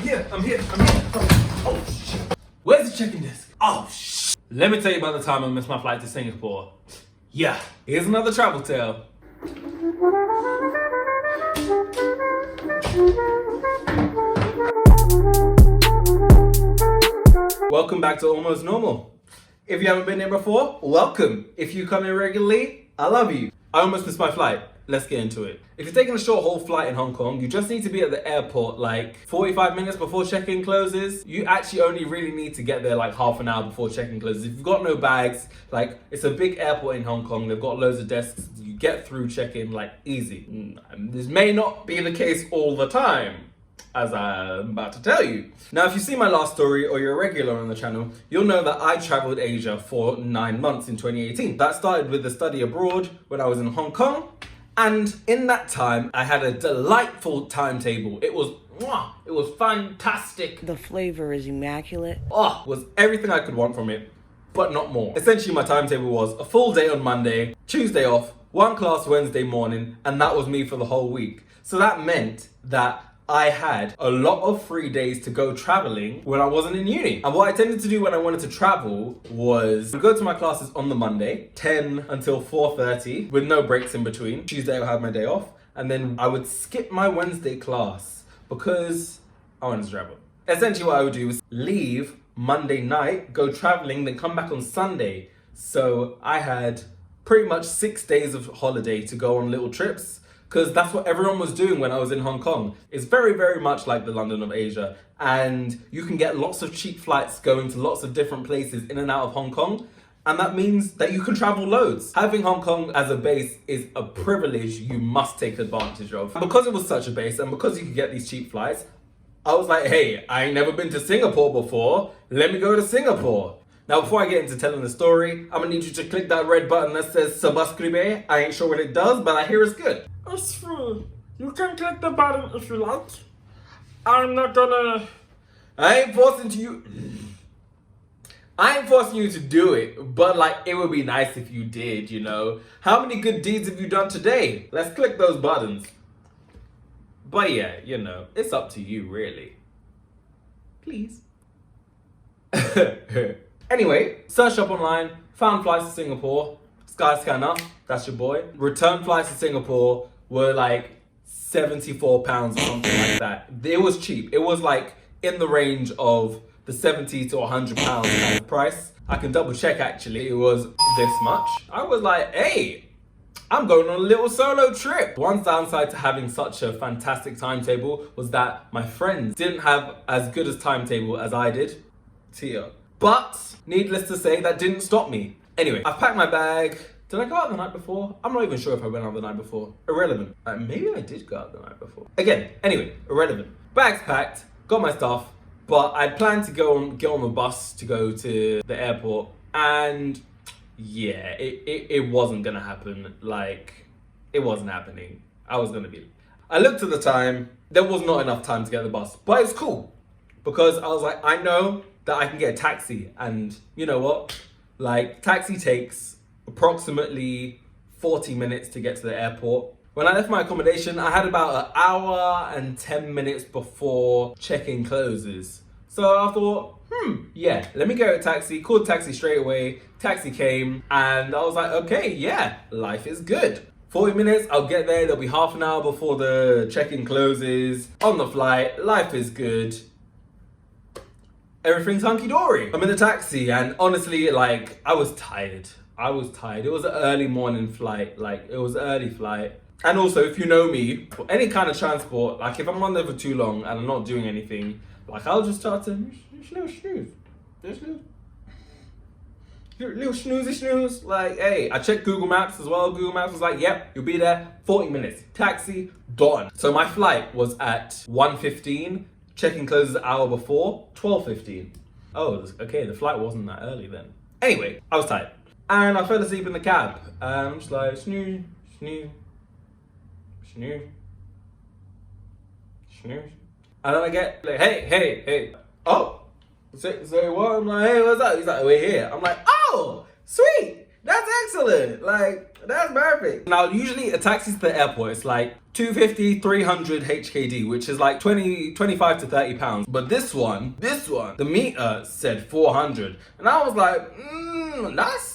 here. Oh, shit. Where's the check-in desk? Oh, shit. Let me tell you about the time I missed my flight to Singapore. Yeah, here's another travel tale. Welcome back to Almost Normal. If you haven't been here before, welcome. If you come here regularly, I love you. I almost missed my flight. Let's get into it. If you're taking a short haul flight in Hong Kong, you just need to be at the airport like 45 minutes before check-in closes. You actually only really need to get there like half an hour before check-in closes. If you've got no bags, like it's a big airport in Hong Kong, they've got loads of desks, you get through check-in like easy. This may not be the case all the time, as I'm about to tell you. Now, if you see my last story or you're a regular on the channel, you'll know that I traveled Asia for 9 months in 2018. That started with a study abroad when I was in Hong Kong. And in that time, I had a delightful timetable. It was fantastic. The flavor is immaculate. Was everything I could want from it, but not more. Essentially, my timetable was a full day on Monday, Tuesday off, 1 class Wednesday morning, and that was me for the whole week. So that meant that I had a lot of free days to go traveling when I wasn't in uni. And what I tended to do when I wanted to travel was go to my classes on the Monday, 10 until 4:30, with no breaks in between. Tuesday I'll have my day off. And then I would skip my Wednesday class because I wanted to travel. Essentially what I would do was leave Monday night, go traveling, then come back on Sunday. So I had pretty much 6 days of holiday to go on little trips, because that's what everyone was doing when I was in Hong Kong. It's very, very much like the London of Asia. And you can get lots of cheap flights going to lots of different places in and out of Hong Kong. And that means that you can travel loads. Having Hong Kong as a base is a privilege you must take advantage of. Because it was such a base and because you could get these cheap flights, I was like, hey, I ain't never been to Singapore before. Let me go to Singapore. Now, before I get into telling the story, I'm gonna need you to click that red button that says subscribe. I ain't sure what it does, but I hear it's good. It's free. You can click the button if you like. I'm not gonna... I ain't forcing you to do it, but like, it would be nice if you did, you know? How many good deeds have you done today? Let's click those buttons. But yeah, you know, it's up to you, really. Please. Anyway, searched up online, found flights to Singapore, Skyscanner, that's your boy. Return flights to Singapore were like £74 or something like that. It was cheap. It was like in the range of the £70 to £100 kind of price. I can double check actually, it was this much. I was like, hey, I'm going on a little solo trip. One downside to having such a fantastic timetable was that my friends didn't have as good a timetable as I did. Tia. But, needless to say, that didn't stop me. Anyway, I packed my bag. Did I go out the night before? I'm not even sure if I went out the night before. Irrelevant. Maybe I did go out the night before. Again, anyway, irrelevant. Bags packed, got my stuff, but I planned to get on the bus to go to the airport, and yeah, it wasn't gonna happen. Like, it wasn't happening. I looked at the time, there was not enough time to get the bus, but it's cool. Because I was like, I know that I can get a taxi, and you know what? Like, taxi takes approximately 40 minutes to get to the airport. When I left my accommodation, I had about an hour and 10 minutes before check-in closes. So I thought, yeah, let me get a taxi, called a taxi straight away, taxi came, and I was like, okay, yeah, life is good. 40 minutes, I'll get there, there'll be half an hour before the check-in closes, on the flight, life is good. Everything's hunky-dory. I'm in the taxi and honestly, like, I was tired. It was an early morning flight, like, it was an early flight. And also, if you know me, for any kind of transport, like, if I'm on there for too long and I'm not doing anything, like, I'll just start to snooze. Little snooze. Like, hey, I checked Google Maps as well. Google Maps was like, yep, you'll be there 40 minutes. Taxi, done. So my flight was at 1:15. Check-in closes an hour before, 12:15. Oh, okay, the flight wasn't that early then. Anyway, I was tired. And I fell asleep in the cab. And I'm just like, snooze. And then I get like, hey. Oh, say what? I'm like, hey, what's up? He's like, we're here. I'm like, oh, sweet. That's excellent. Like, that's perfect. Now, usually a taxi to the airport is like 250, 300 HKD, which is like 25 to 30 pounds. But this one, the meter said 400. And I was like,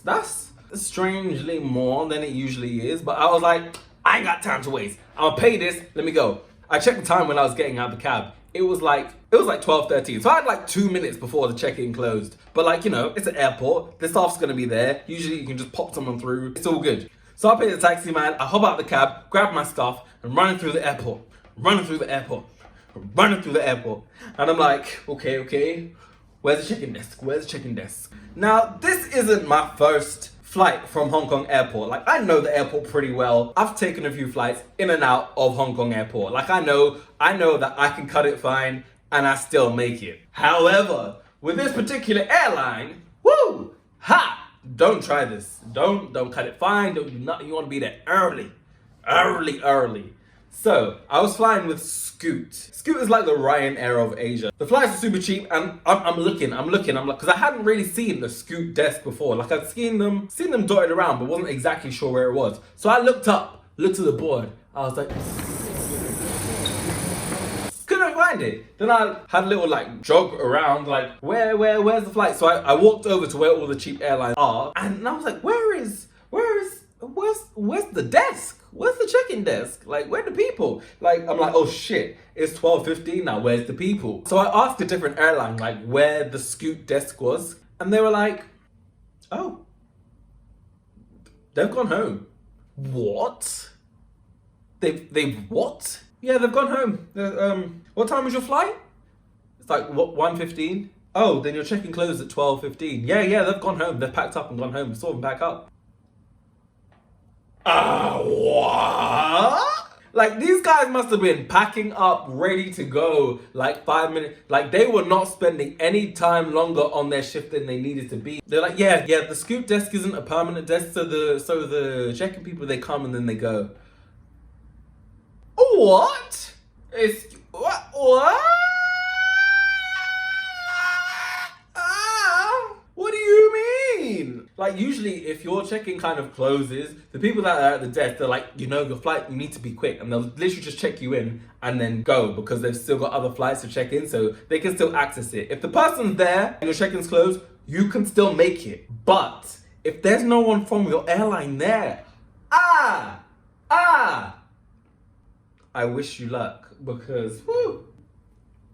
that's strangely more than it usually is. But I was like, I ain't got time to waste. I'll pay this, let me go. I checked the time when I was getting out of the cab. It was like 12:13. So I had like 2 minutes before the check-in closed. But like, you know, it's an airport. The staff's gonna be there. Usually you can just pop someone through. It's all good. So I pay the taxi man, I hop out of the cab, grab my stuff, and running through the airport. And I'm like, okay, where's the check-in desk? Now, this isn't my first flight from Hong Kong airport. Like, I know the airport pretty well. I've taken a few flights in and out of Hong Kong airport. Like, I know that I can cut it fine and I still make it. However, with this particular airline, don't try this. Don't cut it fine. You want to be there early. So I was flying with Scoot. Scoot is like the Ryanair of Asia. The flights are super cheap, and I'm looking, because I hadn't really seen the Scoot desk before. Like, I'd seen them dotted around, but wasn't exactly sure where it was. So I looked at the board. I was like, couldn't find it. Then I had a little like jog around, like where's the flight? So I walked over to where all the cheap airlines are, and I was like, where's the desk? Where's the check-in desk? Like, where are the people? Like, I'm like, oh shit, it's 12:15 now, where's the people? So I asked a different airline, like, where the Scoot desk was, and they were like, oh, they've gone home. What? They've what? Yeah, they've gone home. What time was your flight? It's like, what, 1:15? Oh, then your check-in closed at 12:15. Yeah, they've gone home. They've packed up and gone home. We saw them pack up. What? Like, these guys must have been packing up, ready to go, like 5 minutes. Like, they were not spending any time longer on their shift than they needed to be. They're like, yeah, the Scoot desk isn't a permanent desk, so the check-in people, they come and then they go. What? What? What do you mean? Like, usually if your check-in kind of closes, the people that are at the desk, they're like, you know, your flight, you need to be quick. And they'll literally just check you in and then go, because they've still got other flights to check in, so they can still access it. If the person's there and your check-in's closed, you can still make it. But if there's no one from your airline there, I wish you luck, because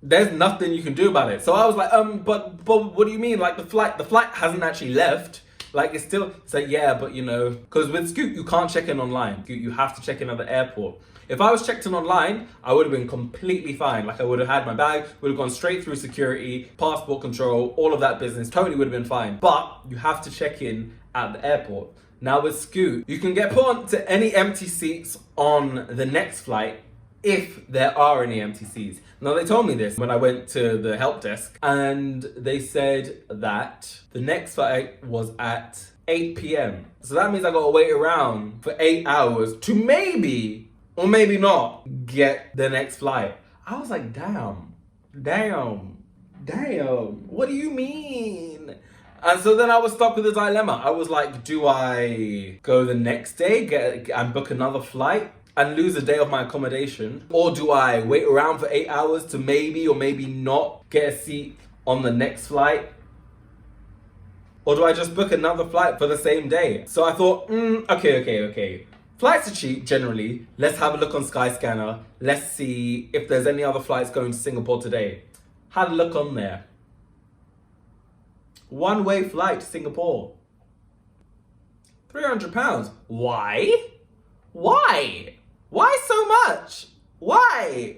there's nothing you can do about it. So I was like, but what do you mean? Like, the flight hasn't actually left. Like, it's like, yeah, but you know, because with Scoot, you can't check in online. You have to check in at the airport. If I was checked in online, I would have been completely fine. Like, I would have had my bag, would have gone straight through security, passport control, all of that business, totally would have been fine. But you have to check in at the airport. Now with Scoot, you can get put onto any empty seats on the next flight, if there are any empty seats. Now, they told me this when I went to the help desk, and they said that the next flight was at 8 p.m. So that means I gotta wait around for 8 hours to maybe, or maybe not, get the next flight. I was like, damn, what do you mean? And so then I was stuck with a dilemma. I was like, do I go the next day and book another flight and lose a day of my accommodation? Or do I wait around for 8 hours to maybe or maybe not get a seat on the next flight? Or do I just book another flight for the same day? So I thought, okay. Flights are cheap generally. Let's have a look on Skyscanner. Let's see if there's any other flights going to Singapore today. Had a look on there. One-way flight to Singapore. £300. Why? Why so much? Why?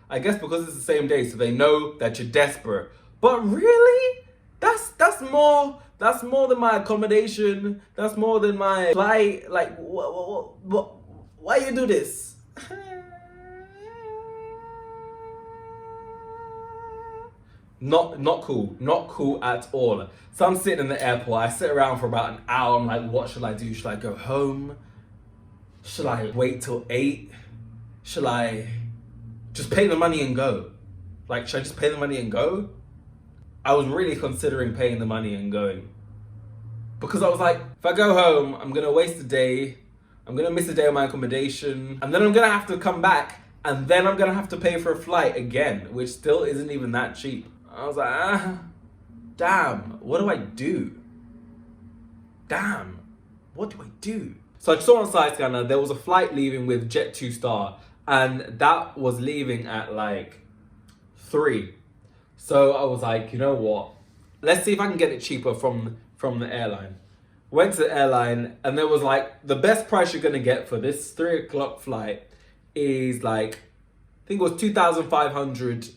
I guess because it's the same day, so they know that you're desperate. But really? That's more than my accommodation. That's more than my flight. Like, why you do this? Not cool at all. So I'm sitting in the airport. I sit around for about an hour. I'm like, what should I do? Should I go home? Should I wait till 8? Should I just pay the money and go? Like, should I just pay the money and go? I was really considering paying the money and going. because I was like, if I go home, I'm gonna waste a day. I'm gonna miss a day of my accommodation, and then I'm gonna have to come back, and then I'm gonna have to pay for a flight again, which still isn't even that cheap. I was like, damn, what do I do? Damn, what do I do? So I saw on Skyscanner there was a flight leaving with Jet 2 Star, and that was leaving at like 3. So I was like, you know what? Let's see if I can get it cheaper from the airline. Went to the airline, and there was like, the best price you're gonna get for this 3 o'clock flight is like, I think it was 2,500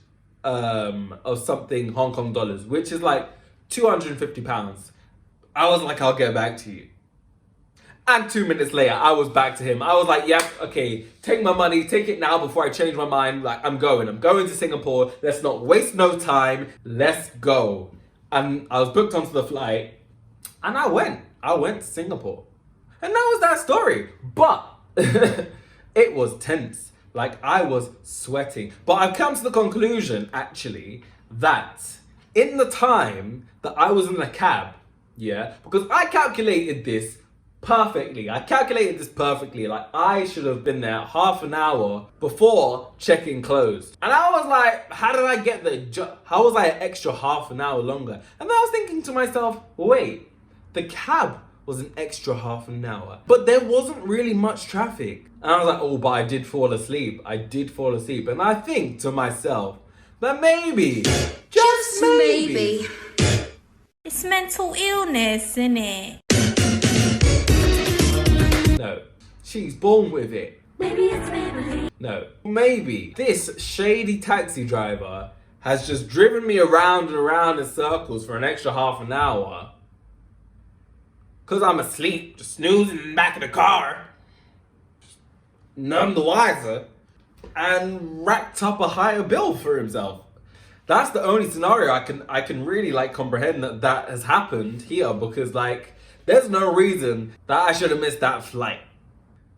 of something Hong Kong dollars, which is like £250. I was like, I'll get back to you. And 2 minutes later, I was back to him. I was like, yep, okay, take my money, take it now before I change my mind. Like, I'm going to Singapore. Let's not waste no time. Let's go. And I was booked onto the flight, and I went to Singapore. And that was that story. But it was tense. Like, I was sweating. But I've come to the conclusion, actually, that in the time that I was in the cab, yeah, because I calculated this perfectly. Like, I should have been there half an hour before check-in closed. And I was like, how did I get there? How was I an extra half an hour longer? And then I was thinking to myself, wait, the cab was an extra half an hour, but there wasn't really much traffic. And I was like, oh, but I did fall asleep. And I think to myself that maybe, just maybe, it's mental illness, isn't it? No, she's born with it. Maybe it's memory. No, maybe this shady taxi driver has just driven me around and around in circles for an extra half an hour. Cause I'm asleep, just snoozing in the back of the car, none the wiser, and racked up a higher bill for himself. That's the only scenario I can really like comprehend that has happened here, because like there's no reason that I should have missed that flight.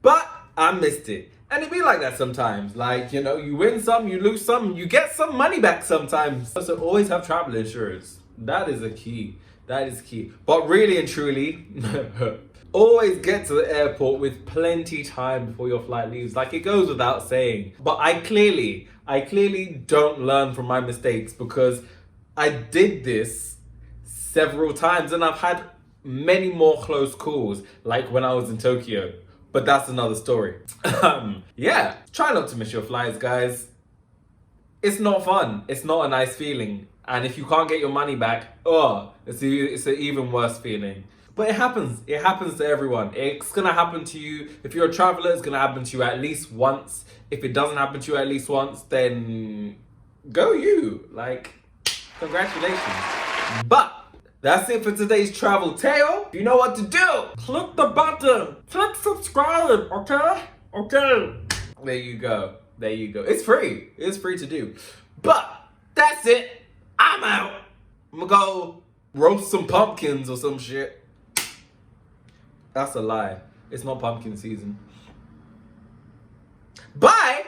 But I missed it. And it be like that sometimes. Like, you know, you win some, you lose some, you get some money back sometimes. So always have travel insurance. That is a key. That is key. But really and truly, always get to the airport with plenty time before your flight leaves. Like, it goes without saying. But I clearly don't learn from my mistakes, because I did this several times and I've had many more close calls, like when I was in Tokyo. But that's another story. Yeah, try not to miss your flights, guys. It's not fun. It's not a nice feeling. And if you can't get your money back, it's an even worse feeling. But it happens. It happens to everyone. It's gonna happen to you. If you're a traveler, it's gonna happen to you at least once. If it doesn't happen to you at least once, then go you. Like, congratulations. But that's it for today's travel tale. You know what to do. Click the button. Click subscribe, okay? Okay. There you go. It's free. It's free to do. But that's it. I'm out. I'm gonna go roast some pumpkins or some shit. That's a lie. It's not pumpkin season. Bye.